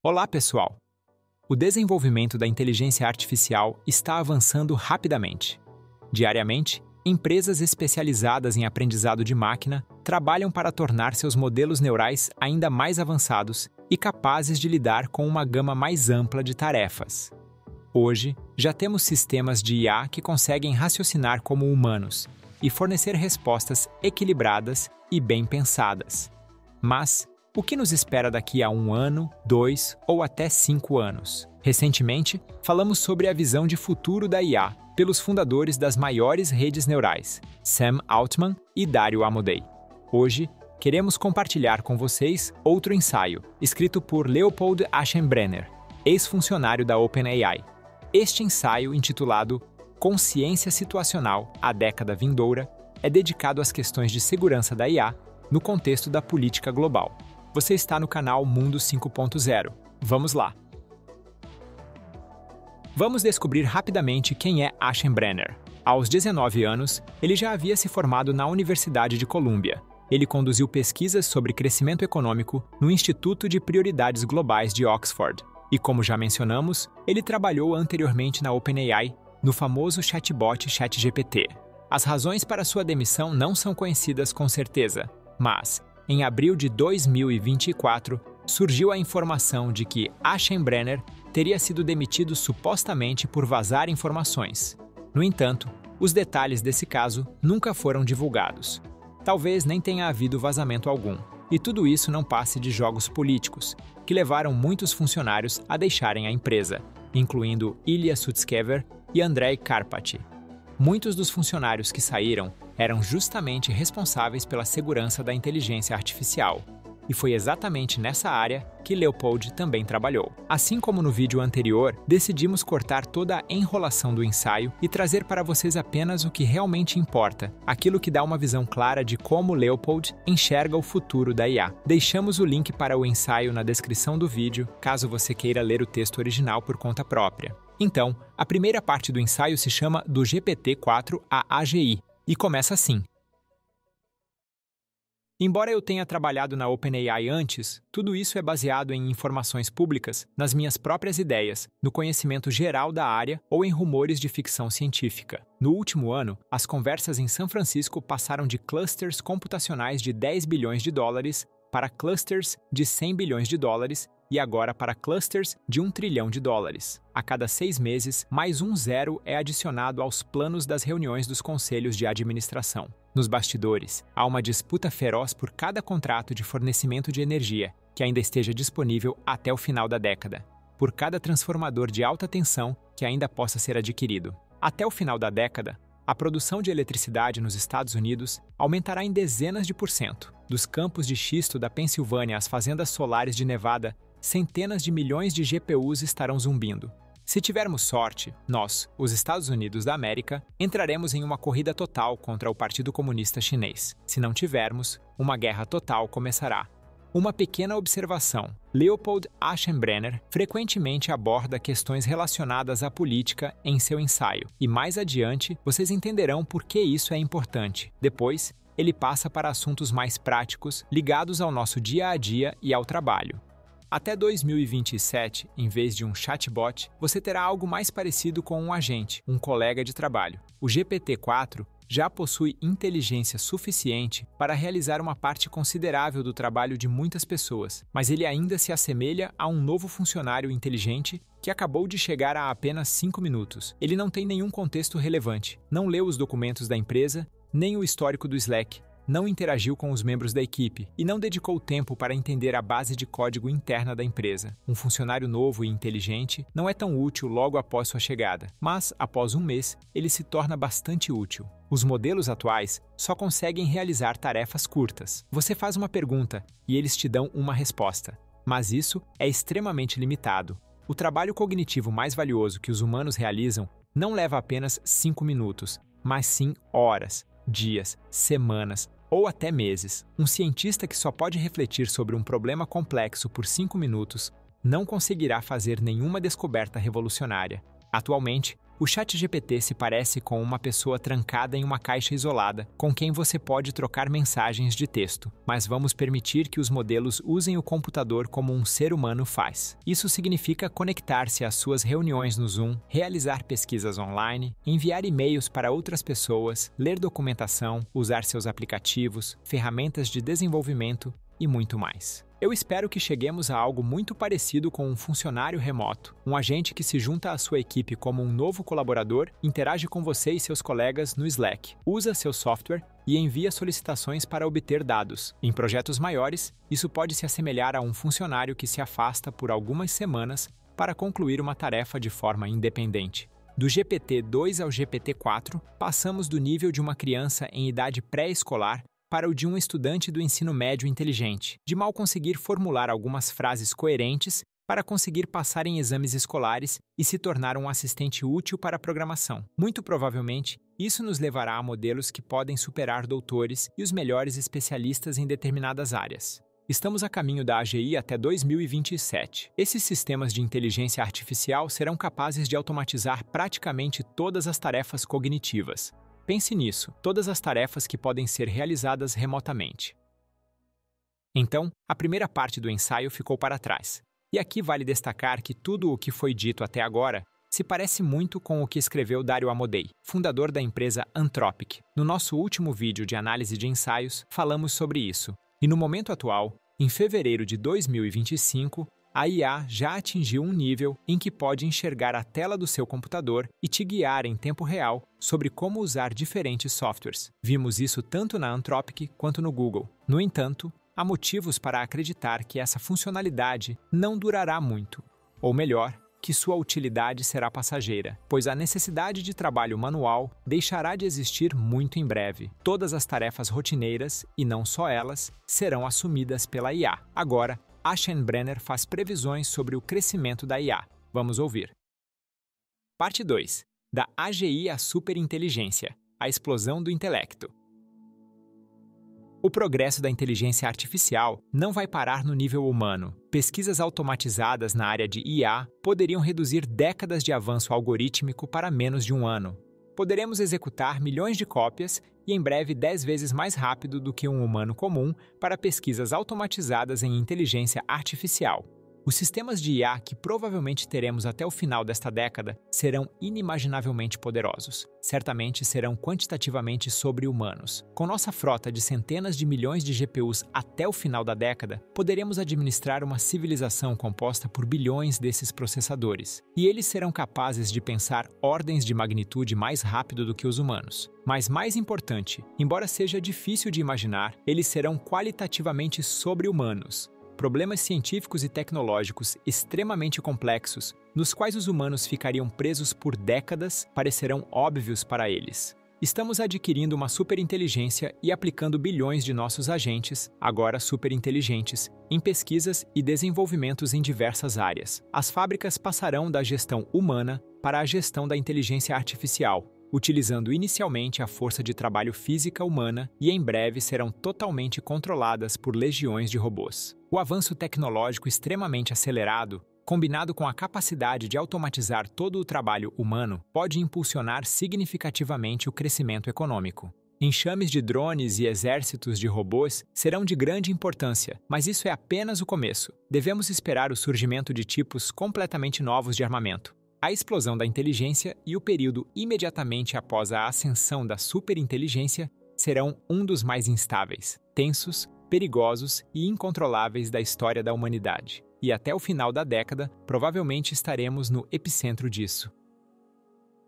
Olá, pessoal! O desenvolvimento da inteligência artificial está avançando rapidamente. Diariamente, empresas especializadas em aprendizado de máquina trabalham para tornar seus modelos neurais ainda mais avançados e capazes de lidar com uma gama mais ampla de tarefas. Hoje, já temos sistemas de IA que conseguem raciocinar como humanos e fornecer respostas equilibradas e bem pensadas. Mas, o que nos espera daqui a 1 ano, 2 ou até 5 anos? Recentemente, falamos sobre a visão de futuro da IA pelos fundadores das maiores redes neurais, Sam Altman e Dario Amodei. Hoje, queremos compartilhar com vocês outro ensaio, escrito por Leopold Aschenbrenner, ex-funcionário da OpenAI. Este ensaio, intitulado Consciência Situacional, a década vindoura, é dedicado às questões de segurança da IA no contexto da política global. Você está no canal Mundo 5.0. Vamos lá! Vamos descobrir rapidamente quem é Aschenbrenner. Aos 19 anos, ele já havia se formado na Universidade de Colômbia. Ele conduziu pesquisas sobre crescimento econômico no Instituto de Prioridades Globais de Oxford. E como já mencionamos, ele trabalhou anteriormente na OpenAI, no famoso chatbot ChatGPT. As razões para sua demissão não são conhecidas com certeza, mas em abril de 2024, surgiu a informação de que Aschenbrenner teria sido demitido supostamente por vazar informações. No entanto, os detalhes desse caso nunca foram divulgados. Talvez nem tenha havido vazamento algum. E tudo isso não passe de jogos políticos, que levaram muitos funcionários a deixarem a empresa, incluindo Ilya Sutskever e Andrei Karpathy. Muitos dos funcionários que saíram eram justamente responsáveis pela segurança da inteligência artificial. E foi exatamente nessa área que Leopold também trabalhou. Assim como no vídeo anterior, decidimos cortar toda a enrolação do ensaio e trazer para vocês apenas o que realmente importa, aquilo que dá uma visão clara de como Leopold enxerga o futuro da IA. Deixamos o link para o ensaio na descrição do vídeo, caso você queira ler o texto original por conta própria. Então, a primeira parte do ensaio se chama Do GPT-4 à AGI e começa assim. Embora eu tenha trabalhado na OpenAI antes, tudo isso é baseado em informações públicas, nas minhas próprias ideias, no conhecimento geral da área ou em rumores de ficção científica. No último ano, as conversas em São Francisco passaram de clusters computacionais de 10 bilhões de dólares para clusters de 100 bilhões de dólares e agora para clusters de 1 trilhão de dólares. A cada 6 meses, mais um zero é adicionado aos planos das reuniões dos conselhos de administração. Nos bastidores, há uma disputa feroz por cada contrato de fornecimento de energia que ainda esteja disponível até o final da década, por cada transformador de alta tensão que ainda possa ser adquirido. Até o final da década, a produção de eletricidade nos Estados Unidos aumentará em dezenas de %. Dos campos de xisto da Pensilvânia às fazendas solares de Nevada, centenas de milhões de GPUs estarão zumbindo. Se tivermos sorte, nós, os Estados Unidos da América, entraremos em uma corrida total contra o Partido Comunista Chinês. Se não tivermos, uma guerra total começará. Uma pequena observação. Leopold Aschenbrenner frequentemente aborda questões relacionadas à política em seu ensaio, e mais adiante vocês entenderão por que isso é importante. Depois, ele passa para assuntos mais práticos, ligados ao nosso dia a dia e ao trabalho. Até 2027, em vez de um chatbot, você terá algo mais parecido com um agente, um colega de trabalho. O GPT-4 já possui inteligência suficiente para realizar uma parte considerável do trabalho de muitas pessoas, mas ele ainda se assemelha a um novo funcionário inteligente que acabou de chegar há apenas 5 minutos. Ele não tem nenhum contexto relevante, não leu os documentos da empresa, nem o histórico do Slack, não interagiu com os membros da equipe e não dedicou tempo para entender a base de código interna da empresa. Um funcionário novo e inteligente não é tão útil logo após sua chegada, mas, após um mês, ele se torna bastante útil. Os modelos atuais só conseguem realizar tarefas curtas. Você faz uma pergunta e eles te dão uma resposta, mas isso é extremamente limitado. O trabalho cognitivo mais valioso que os humanos realizam não leva apenas 5 minutos, mas sim horas, dias, semanas ou até meses. Um cientista que só pode refletir sobre um problema complexo por 5 minutos não conseguirá fazer nenhuma descoberta revolucionária. Atualmente, O ChatGPT se parece com uma pessoa trancada em uma caixa isolada, com quem você pode trocar mensagens de texto, mas vamos permitir que os modelos usem o computador como um ser humano faz. Isso significa conectar-se às suas reuniões no Zoom, realizar pesquisas online, enviar e-mails para outras pessoas, ler documentação, usar seus aplicativos, ferramentas de desenvolvimento e muito mais. Eu espero que cheguemos a algo muito parecido com um funcionário remoto, um agente que se junta à sua equipe como um novo colaborador, interage com você e seus colegas no Slack, usa seu software e envia solicitações para obter dados. Em projetos maiores, isso pode se assemelhar a um funcionário que se afasta por algumas semanas para concluir uma tarefa de forma independente. Do GPT-2 ao GPT-4, passamos do nível de uma criança em idade pré-escolar para o de um estudante do ensino médio inteligente, de mal conseguir formular algumas frases coerentes para conseguir passar em exames escolares e se tornar um assistente útil para a programação. Muito provavelmente, isso nos levará a modelos que podem superar doutores e os melhores especialistas em determinadas áreas. Estamos a caminho da AGI até 2027. Esses sistemas de inteligência artificial serão capazes de automatizar praticamente todas as tarefas cognitivas. Pense nisso, todas as tarefas que podem ser realizadas remotamente. Então, a primeira parte do ensaio ficou para trás. E aqui vale destacar que tudo o que foi dito até agora se parece muito com o que escreveu Dario Amodei, fundador da empresa Anthropic. No nosso último vídeo de análise de ensaios, falamos sobre isso. E no momento atual, em fevereiro de 2025, a IA já atingiu um nível em que pode enxergar a tela do seu computador e te guiar em tempo real sobre como usar diferentes softwares. Vimos isso tanto na Anthropic quanto no Google. No entanto, há motivos para acreditar que essa funcionalidade não durará muito. Ou melhor, que sua utilidade será passageira, pois a necessidade de trabalho manual deixará de existir muito em breve. Todas as tarefas rotineiras, e não só elas, serão assumidas pela IA. Agora, Aschenbrenner faz previsões sobre o crescimento da IA. Vamos ouvir. Parte 2. Da AGI à superinteligência. A explosão do intelecto. O progresso da inteligência artificial não vai parar no nível humano. Pesquisas automatizadas na área de IA poderiam reduzir décadas de avanço algorítmico para menos de um ano. Poderemos executar milhões de cópias e em breve 10 vezes mais rápido do que um humano comum para pesquisas automatizadas em inteligência artificial. Os sistemas de IA que provavelmente teremos até o final desta década serão inimaginavelmente poderosos. Certamente serão quantitativamente sobre-humanos. Com nossa frota de centenas de milhões de GPUs até o final da década, poderemos administrar uma civilização composta por bilhões desses processadores. E eles serão capazes de pensar ordens de magnitude mais rápido do que os humanos. Mas mais importante, embora seja difícil de imaginar, eles serão qualitativamente sobre-humanos. Problemas científicos e tecnológicos extremamente complexos, nos quais os humanos ficariam presos por décadas, parecerão óbvios para eles. Estamos adquirindo uma superinteligência e aplicando bilhões de nossos agentes, agora superinteligentes, em pesquisas e desenvolvimentos em diversas áreas. As fábricas passarão da gestão humana para a gestão da inteligência artificial, utilizando inicialmente a força de trabalho física humana e em breve serão totalmente controladas por legiões de robôs. O avanço tecnológico extremamente acelerado, combinado com a capacidade de automatizar todo o trabalho humano, pode impulsionar significativamente o crescimento econômico. Enxames de drones e exércitos de robôs serão de grande importância, mas isso é apenas o começo. Devemos esperar o surgimento de tipos completamente novos de armamento. A explosão da inteligência e o período imediatamente após a ascensão da superinteligência serão um dos mais instáveis, tensos, perigosos e incontroláveis da história da humanidade. E até o final da década, provavelmente estaremos no epicentro disso.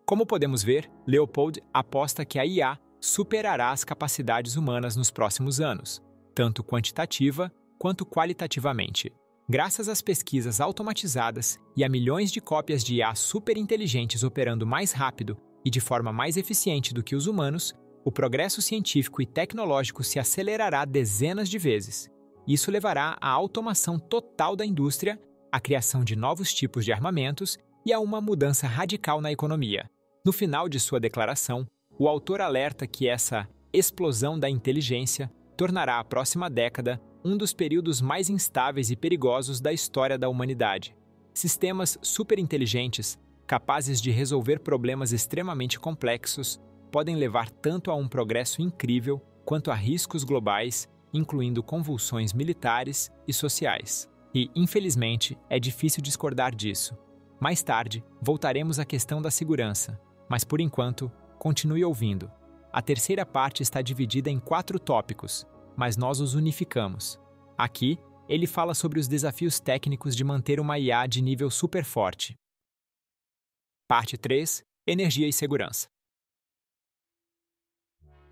Como podemos ver, Leopold aposta que a IA superará as capacidades humanas nos próximos anos, tanto quantitativa quanto qualitativamente. Graças às pesquisas automatizadas e a milhões de cópias de IA superinteligentes operando mais rápido e de forma mais eficiente do que os humanos, o progresso científico e tecnológico se acelerará dezenas de vezes. Isso levará à automação total da indústria, à criação de novos tipos de armamentos e a uma mudança radical na economia. No final de sua declaração, o autor alerta que essa explosão da inteligência tornará a próxima década um dos períodos mais instáveis e perigosos da história da humanidade. Sistemas superinteligentes capazes de resolver problemas extremamente complexos, podem levar tanto a um progresso incrível quanto a riscos globais, incluindo convulsões militares e sociais. E, infelizmente, é difícil discordar disso. Mais tarde, voltaremos à questão da segurança, mas por enquanto, continue ouvindo. A terceira parte está dividida em 4 tópicos, mas nós os unificamos. Aqui, ele fala sobre os desafios técnicos de manter uma IA de nível super forte. Parte 3. Energia e segurança.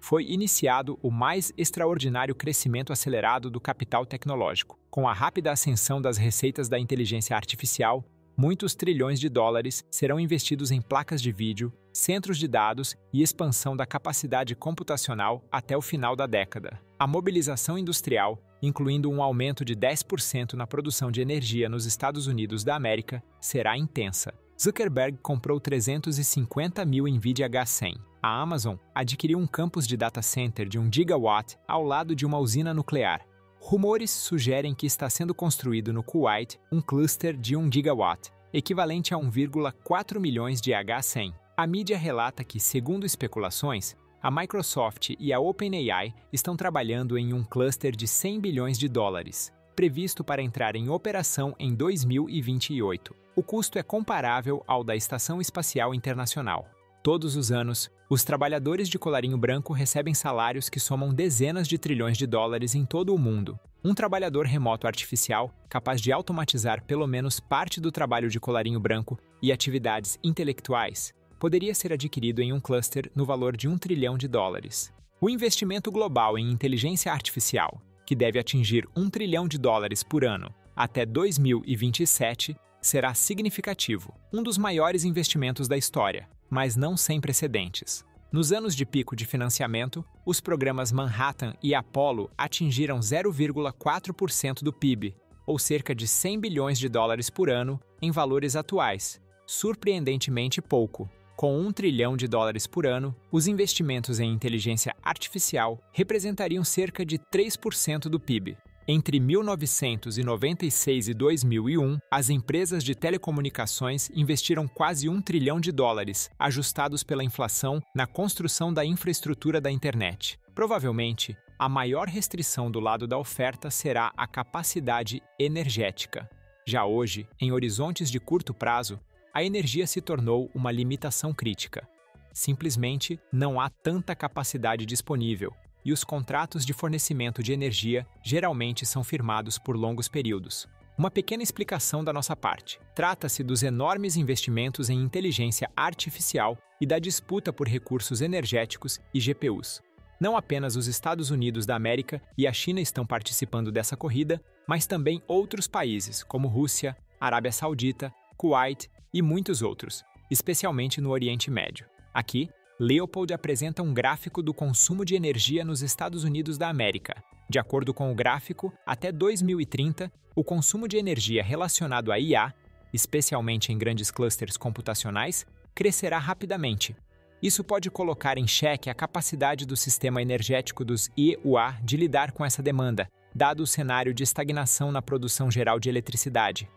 Foi iniciado o mais extraordinário crescimento acelerado do capital tecnológico. Com a rápida ascensão das receitas da inteligência artificial, muitos trilhões de dólares serão investidos em placas de vídeo, centros de dados e expansão da capacidade computacional até o final da década. A mobilização industrial, incluindo um aumento de 10% na produção de energia nos Estados Unidos da América, será intensa. Zuckerberg comprou 350 mil NVIDIA H100. A Amazon adquiriu um campus de data center de 1 gigawatt ao lado de uma usina nuclear. Rumores sugerem que está sendo construído no Kuwait um cluster de 1 gigawatt, equivalente a 1,4 milhões de H100. A mídia relata que, segundo especulações, a Microsoft e a OpenAI estão trabalhando em um cluster de 100 bilhões de dólares, previsto para entrar em operação em 2028. O custo é comparável ao da Estação Espacial Internacional. Todos os anos, os trabalhadores de colarinho branco recebem salários que somam dezenas de trilhões de dólares em todo o mundo. Um trabalhador remoto artificial, capaz de automatizar pelo menos parte do trabalho de colarinho branco e atividades intelectuais, poderia ser adquirido em um cluster no valor de 1 trilhão de dólares. O investimento global em inteligência artificial, que deve atingir 1 trilhão de dólares por ano até 2027, será significativo, um dos maiores investimentos da história, mas não sem precedentes. Nos anos de pico de financiamento, os programas Manhattan e Apollo atingiram 0,4% do PIB, ou cerca de 100 bilhões de dólares por ano em valores atuais, surpreendentemente pouco. Com 1 trilhão de dólares por ano, os investimentos em inteligência artificial representariam cerca de 3% do PIB. Entre 1996 e 2001, as empresas de telecomunicações investiram quase 1 trilhão de dólares, ajustados pela inflação, na construção da infraestrutura da internet. Provavelmente, a maior restrição do lado da oferta será a capacidade energética. Já hoje, em horizontes de curto prazo, a energia se tornou uma limitação crítica. Simplesmente não há tanta capacidade disponível, e os contratos de fornecimento de energia geralmente são firmados por longos períodos. Uma pequena explicação da nossa parte. Trata-se dos enormes investimentos em inteligência artificial e da disputa por recursos energéticos e GPUs. Não apenas os Estados Unidos da América e a China estão participando dessa corrida, mas também outros países, como Rússia, Arábia Saudita, Kuwait e muitos outros, especialmente no Oriente Médio. Aqui, Leopold apresenta um gráfico do consumo de energia nos Estados Unidos da América. De acordo com o gráfico, até 2030, o consumo de energia relacionado à IA, especialmente em grandes clusters computacionais, crescerá rapidamente. Isso pode colocar em xeque a capacidade do sistema energético dos EUA de lidar com essa demanda, dado o cenário de estagnação na produção geral de eletricidade.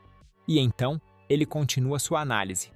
E então, ele continua sua análise.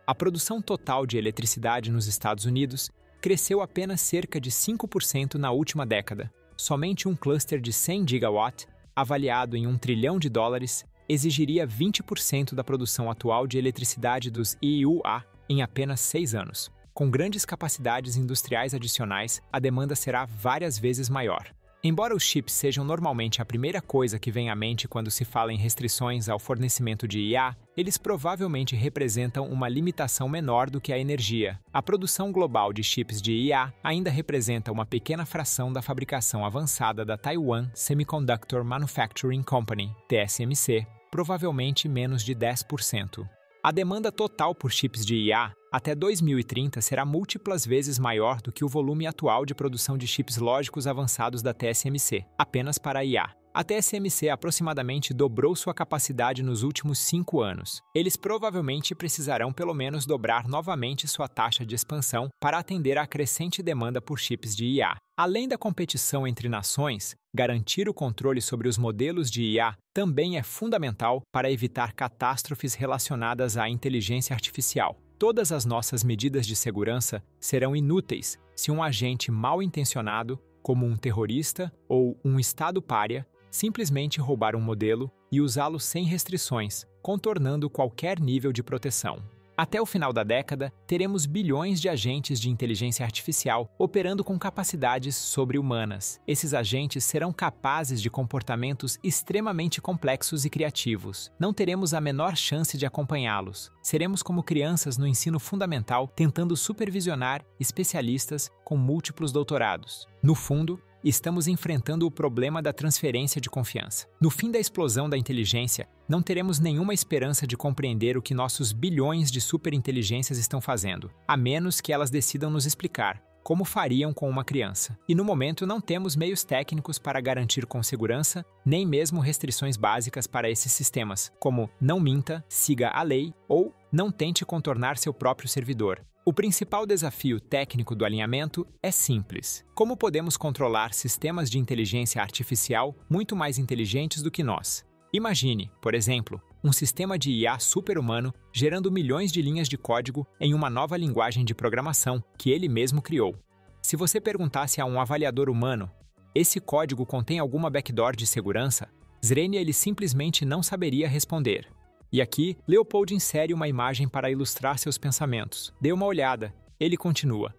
A produção total de eletricidade nos Estados Unidos cresceu apenas cerca de 5% na última década. Somente um cluster de 100 gigawatt, avaliado em 1 trilhão de dólares, exigiria 20% da produção atual de eletricidade dos EUA em apenas 6 anos. Com grandes capacidades industriais adicionais, a demanda será várias vezes maior. Embora os chips sejam normalmente a primeira coisa que vem à mente quando se fala em restrições ao fornecimento de IA, eles provavelmente representam uma limitação menor do que a energia. A produção global de chips de IA ainda representa uma pequena fração da fabricação avançada da Taiwan Semiconductor Manufacturing Company, TSMC, provavelmente menos de 10%. A demanda total por chips de IA até 2030 será múltiplas vezes maior do que o volume atual de produção de chips lógicos avançados da TSMC, apenas para a IA. A TSMC aproximadamente dobrou sua capacidade nos últimos 5 anos. Eles provavelmente precisarão pelo menos dobrar novamente sua taxa de expansão para atender à crescente demanda por chips de IA. Além da competição entre nações, garantir o controle sobre os modelos de IA também é fundamental para evitar catástrofes relacionadas à inteligência artificial. Todas as nossas medidas de segurança serão inúteis se um agente mal intencionado, como um terrorista ou um estado pária, simplesmente roubar um modelo e usá-lo sem restrições, contornando qualquer nível de proteção. Até o final da década, teremos bilhões de agentes de inteligência artificial operando com capacidades sobre-humanas. Esses agentes serão capazes de comportamentos extremamente complexos e criativos. Não teremos a menor chance de acompanhá-los. Seremos como crianças no ensino fundamental tentando supervisionar especialistas com múltiplos doutorados. No fundo, estamos enfrentando o problema da transferência de confiança. No fim da explosão da inteligência, não teremos nenhuma esperança de compreender o que nossos bilhões de superinteligências estão fazendo, a menos que elas decidam nos explicar como fariam com uma criança. E no momento não temos meios técnicos para garantir com segurança, nem mesmo restrições básicas para esses sistemas, como não minta, siga a lei ou não tente contornar seu próprio servidor. O principal desafio técnico do alinhamento é simples. Como podemos controlar sistemas de inteligência artificial muito mais inteligentes do que nós? Imagine, por exemplo, um sistema de IA super-humano gerando milhões de linhas de código em uma nova linguagem de programação que ele mesmo criou. Se você perguntasse a um avaliador humano, esse código contém alguma backdoor de segurança? Zrenia ele simplesmente não saberia responder. E aqui, Leopold insere uma imagem para ilustrar seus pensamentos. Dê uma olhada. Ele continua.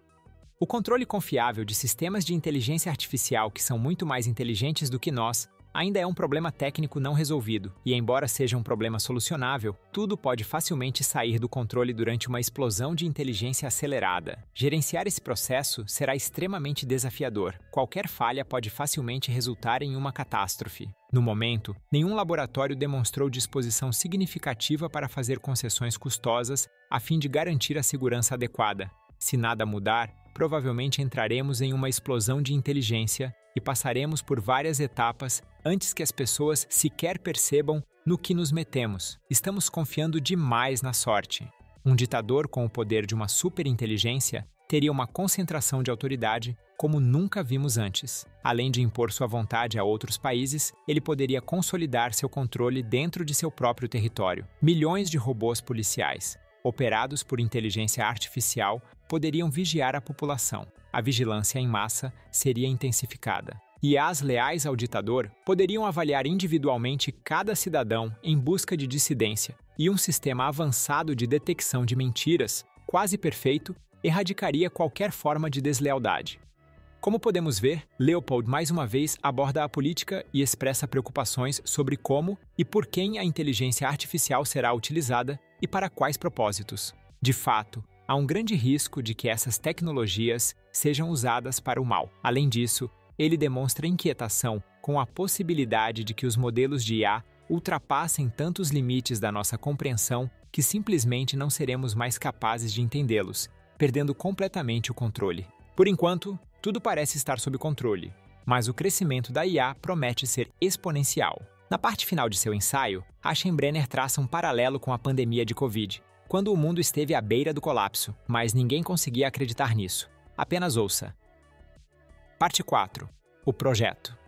O controle confiável de sistemas de inteligência artificial que são muito mais inteligentes do que nós ainda é um problema técnico não resolvido, e embora seja um problema solucionável, tudo pode facilmente sair do controle durante uma explosão de inteligência acelerada. Gerenciar esse processo será extremamente desafiador. Qualquer falha pode facilmente resultar em uma catástrofe. No momento, nenhum laboratório demonstrou disposição significativa para fazer concessões custosas a fim de garantir a segurança adequada. Se nada mudar, provavelmente entraremos em uma explosão de inteligência e passaremos por várias etapas antes que as pessoas sequer percebam no que nos metemos. Estamos confiando demais na sorte. Um ditador com o poder de uma superinteligência teria uma concentração de autoridade como nunca vimos antes. Além de impor sua vontade a outros países, ele poderia consolidar seu controle dentro de seu próprio território. Milhões de robôs policiais, operados por inteligência artificial, poderiam vigiar a população. A vigilância em massa seria intensificada. IAs leais ao ditador poderiam avaliar individualmente cada cidadão em busca de dissidência, e um sistema avançado de detecção de mentiras, quase perfeito, erradicaria qualquer forma de deslealdade. Como podemos ver, Leopold mais uma vez aborda a política e expressa preocupações sobre como e por quem a inteligência artificial será utilizada e para quais propósitos. De fato, há um grande risco de que essas tecnologias sejam usadas para o mal. Além disso, ele demonstra inquietação com a possibilidade de que os modelos de IA ultrapassem tantos limites da nossa compreensão que simplesmente não seremos mais capazes de entendê-los, perdendo completamente o controle. Por enquanto, tudo parece estar sob controle, mas o crescimento da IA promete ser exponencial. Na parte final de seu ensaio, Aschenbrenner traça um paralelo com a pandemia de Covid, quando o mundo esteve à beira do colapso, mas ninguém conseguia acreditar nisso. Apenas ouça. Parte 4. O projeto.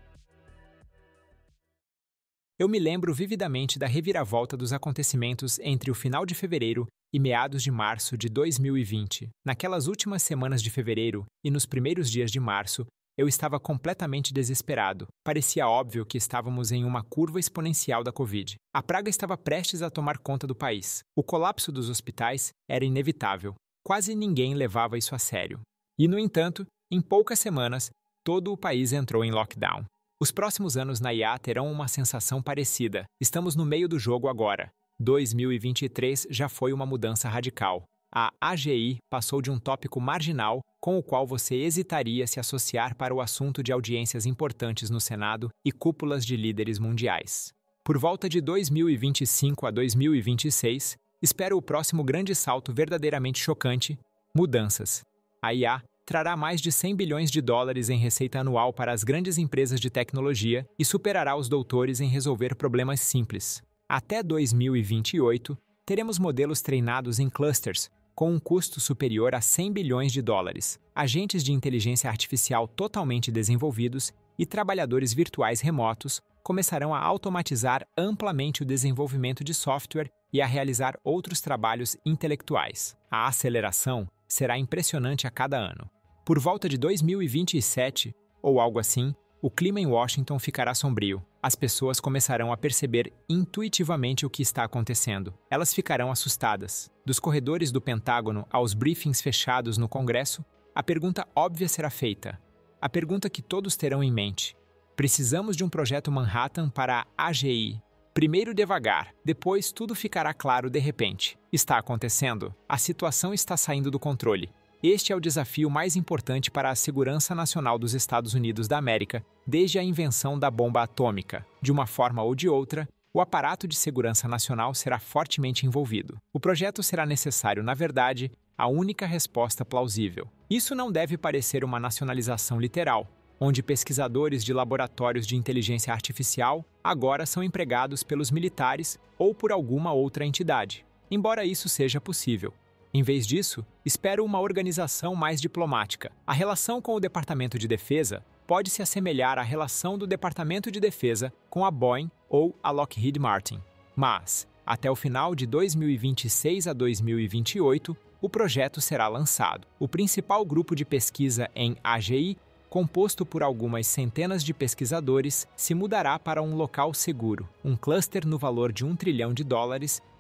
Eu me lembro vividamente da reviravolta dos acontecimentos entre o final de fevereiro e meados de março de 2020. Naquelas últimas semanas de fevereiro e nos primeiros dias de março, eu estava completamente desesperado. Parecia óbvio que estávamos em uma curva exponencial da Covid. A praga estava prestes a tomar conta do país. O colapso dos hospitais era inevitável. Quase ninguém levava isso a sério. E, no entanto, em poucas semanas, todo o país entrou em lockdown. Os próximos anos na IA terão uma sensação parecida. Estamos no meio do jogo agora. 2023 já foi uma mudança radical. A AGI passou de um tópico marginal com o qual você hesitaria se associar para o assunto de audiências importantes no Senado e cúpulas de líderes mundiais. Por volta de 2025 a 2026, espero o próximo grande salto verdadeiramente chocante: mudanças. A IA trará mais de 100 bilhões de dólares em receita anual para as grandes empresas de tecnologia e superará os doutores em resolver problemas simples. Até 2028, teremos modelos treinados em clusters, com um custo superior a 100 bilhões de dólares, agentes de inteligência artificial totalmente desenvolvidos e trabalhadores virtuais remotos começarão a automatizar amplamente o desenvolvimento de software e a realizar outros trabalhos intelectuais. A aceleração será impressionante a cada ano. Por volta de 2027, ou algo assim, o clima em Washington ficará sombrio. As pessoas começarão a perceber intuitivamente o que está acontecendo. Elas ficarão assustadas. Dos corredores do Pentágono aos briefings fechados no Congresso, a pergunta óbvia será feita. A pergunta que todos terão em mente. Precisamos de um projeto Manhattan para a AGI. Primeiro devagar, depois tudo ficará claro de repente. Está acontecendo. A situação está saindo do controle. Este é o desafio mais importante para a segurança nacional dos Estados Unidos da América desde a invenção da bomba atômica. De uma forma ou de outra, o aparato de segurança nacional será fortemente envolvido. O projeto será necessário, na verdade, a única resposta plausível. Isso não deve parecer uma nacionalização literal, onde pesquisadores de laboratórios de inteligência artificial agora são empregados pelos militares ou por alguma outra entidade. Embora isso seja possível. Em vez disso, espero uma organização mais diplomática. A relação com o Departamento de Defesa pode se assemelhar à relação do Departamento de Defesa com a Boeing ou a Lockheed Martin. Mas, até o final de 2026 a 2028, o projeto será lançado. O principal grupo de pesquisa em AGI, composto por algumas centenas de pesquisadores, se mudará para um local seguro. Um cluster no valor de $1 trilhão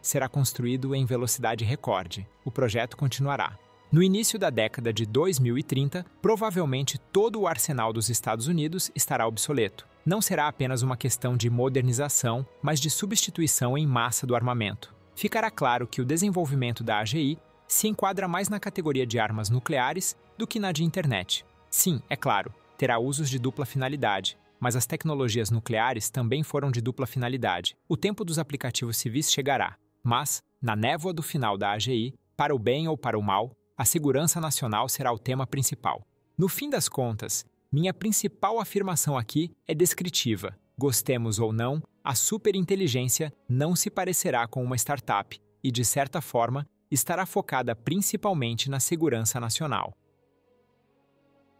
será construído em velocidade recorde. O projeto continuará. No início da década de 2030, provavelmente todo o arsenal dos Estados Unidos estará obsoleto. Não será apenas uma questão de modernização, mas de substituição em massa do armamento. Ficará claro que o desenvolvimento da AGI se enquadra mais na categoria de armas nucleares do que na de internet. Sim, é claro, terá usos de dupla finalidade, mas as tecnologias nucleares também foram de dupla finalidade. O tempo dos aplicativos civis chegará, mas, na névoa do final da AGI, para o bem ou para o mal, a segurança nacional será o tema principal. No fim das contas, minha principal afirmação aqui é descritiva. Gostemos ou não, a superinteligência não se parecerá com uma startup e, de certa forma, estará focada principalmente na segurança nacional.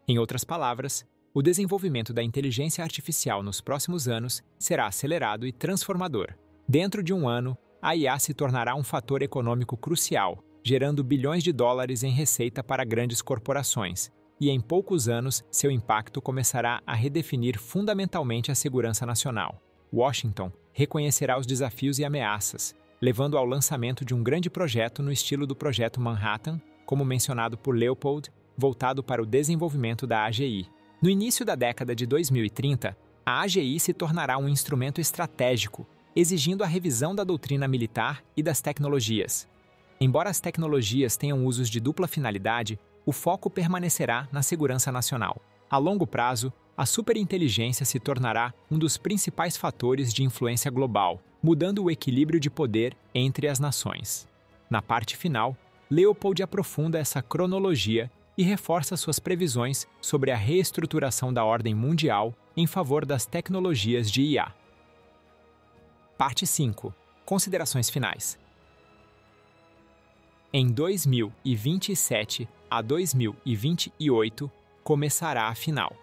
Em outras palavras, o desenvolvimento da inteligência artificial nos próximos anos será acelerado e transformador. Dentro de um ano, a IA se tornará um fator econômico crucial, gerando bilhões de dólares em receita para grandes corporações, e em poucos anos seu impacto começará a redefinir fundamentalmente a segurança nacional. Washington reconhecerá os desafios e ameaças, levando ao lançamento de um grande projeto no estilo do Projeto Manhattan, como mencionado por Leopold, voltado para o desenvolvimento da AGI. No início da década de 2030, a AGI se tornará um instrumento estratégico, exigindo a revisão da doutrina militar e das tecnologias. Embora as tecnologias tenham usos de dupla finalidade, o foco permanecerá na segurança nacional. A longo prazo, a superinteligência se tornará um dos principais fatores de influência global, mudando o equilíbrio de poder entre as nações. Na parte final, Leopold aprofunda essa cronologia e reforça suas previsões sobre a reestruturação da ordem mundial em favor das tecnologias de IA. Parte 5. Considerações finais. Em 2027 a 2028, começará a final.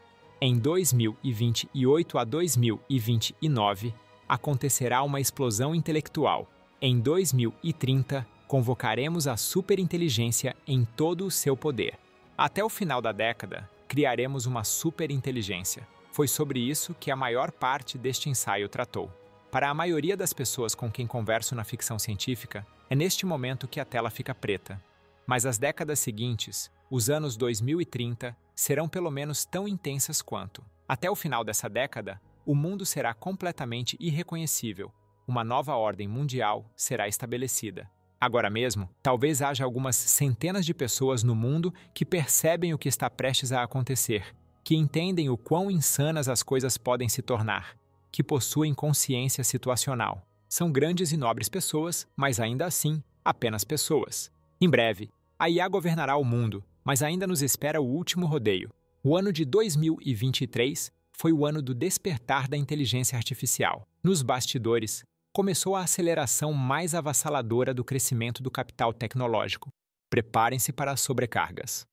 Em 2028 a 2029, acontecerá uma explosão intelectual. Em 2030, convocaremos a superinteligência em todo o seu poder. Até o final da década, criaremos uma superinteligência. Foi sobre isso que a maior parte deste ensaio tratou. Para a maioria das pessoas com quem converso na ficção científica, é neste momento que a tela fica preta. Mas as décadas seguintes, os anos 2030, serão pelo menos tão intensas quanto. Até o final dessa década, o mundo será completamente irreconhecível. Uma nova ordem mundial será estabelecida. Agora mesmo, talvez haja algumas centenas de pessoas no mundo que percebem o que está prestes a acontecer, que entendem o quão insanas as coisas podem se tornar, que possuem consciência situacional. São grandes e nobres pessoas, mas ainda assim, apenas pessoas. Em breve, a IA governará o mundo, mas ainda nos espera o último rodeio. O ano de 2023 foi o ano do despertar da inteligência artificial. Nos bastidores, começou a aceleração mais avassaladora do crescimento do capital tecnológico. Preparem-se para as sobrecargas.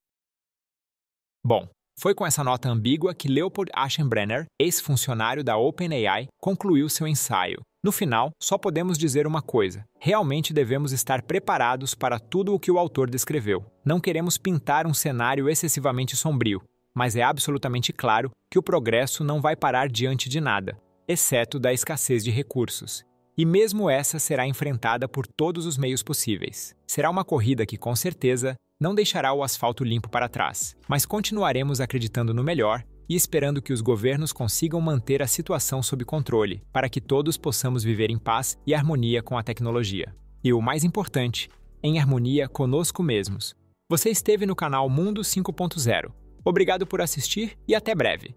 Bom, foi com essa nota ambígua que Leopold Aschenbrenner, ex-funcionário da OpenAI, concluiu seu ensaio. No final, só podemos dizer uma coisa: realmente devemos estar preparados para tudo o que o autor descreveu. Não queremos pintar um cenário excessivamente sombrio, mas é absolutamente claro que o progresso não vai parar diante de nada, exceto da escassez de recursos. E mesmo essa será enfrentada por todos os meios possíveis. Será uma corrida que, com certeza, não deixará o asfalto limpo para trás, mas continuaremos acreditando no melhor e esperando que os governos consigam manter a situação sob controle, para que todos possamos viver em paz e harmonia com a tecnologia. E o mais importante, em harmonia conosco mesmos. Você esteve no canal Mundo 5.0. Obrigado por assistir e até breve!